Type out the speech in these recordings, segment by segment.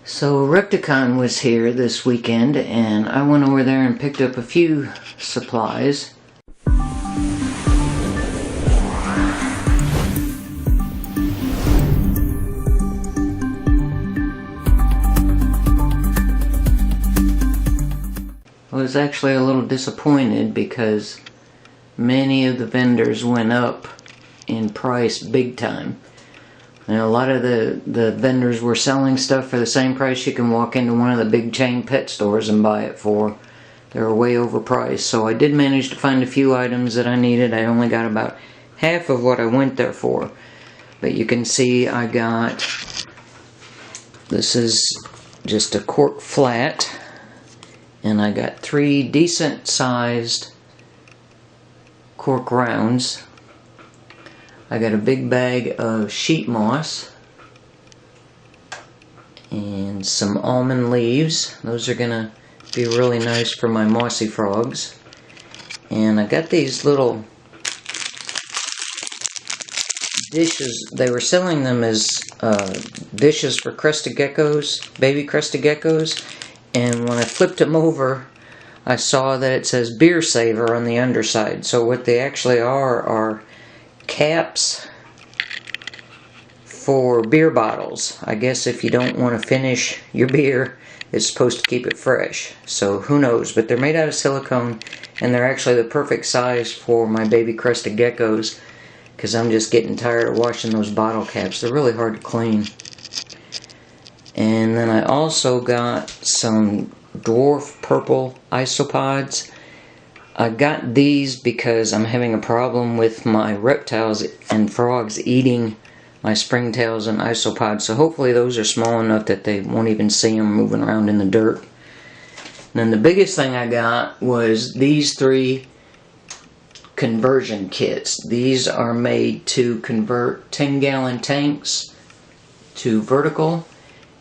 So Repticon was here this weekend and I went over there and picked up a few supplies. I was actually a little disappointed because many of the vendors went up in price big time. And a lot of the vendors were selling stuff for the same price you can walk into one of the big chain pet stores and buy it for. They were way overpriced. So I did manage to find a few items that I needed. I only got about half of what I went there for. But you can see I got, this is just a cork flat. And I got 3 decent sized cork rounds. I got a big bag of sheet moss and some almond leaves. Those are gonna be really nice for my mossy frogs. And I got these little dishes. They were selling them as dishes for crested geckos, baby crested geckos. And when I flipped them over, I saw that it says beer saver on the underside. So what they actually are caps for beer bottles. I guess if you don't want to finish your beer, it's supposed to keep it fresh. So who knows, but they're made out of silicone and they're actually the perfect size for my baby crested geckos because I'm just getting tired of washing those bottle caps. They're really hard to clean. And then I also got some dwarf purple isopods. I got these because I'm having a problem with my reptiles and frogs eating my springtails and isopods. So hopefully those are small enough that they won't even see them moving around in the dirt. And then the biggest thing I got was these 3 conversion kits. These are made to convert 10-gallon tanks to vertical.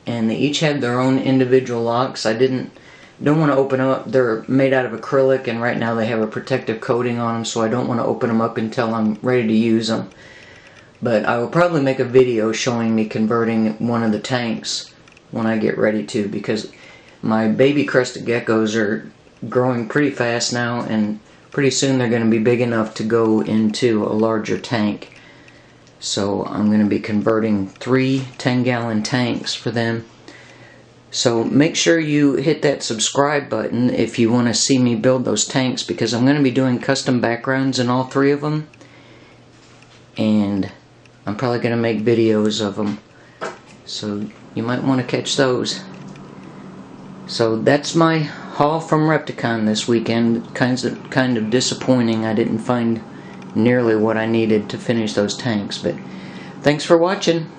And they each have their own individual locks. I don't want to open them up. They're made out of acrylic and right now they have a protective coating on them, so I don't want to open them up until I'm ready to use them. But I will probably make a video showing me converting one of the tanks when I get ready to, because my baby crested geckos are growing pretty fast now and pretty soon they're going to be big enough to go into a larger tank. So I'm going to be converting 3 10-gallon tanks for them. So make sure you hit that subscribe button if you want to see me build those tanks, because I'm going to be doing custom backgrounds in all 3 of them. And I'm probably going to make videos of them. So you might want to catch those. So that's my haul from Repticon this weekend. Kind of disappointing. I didn't find nearly what I needed to finish those tanks, but thanks for watching.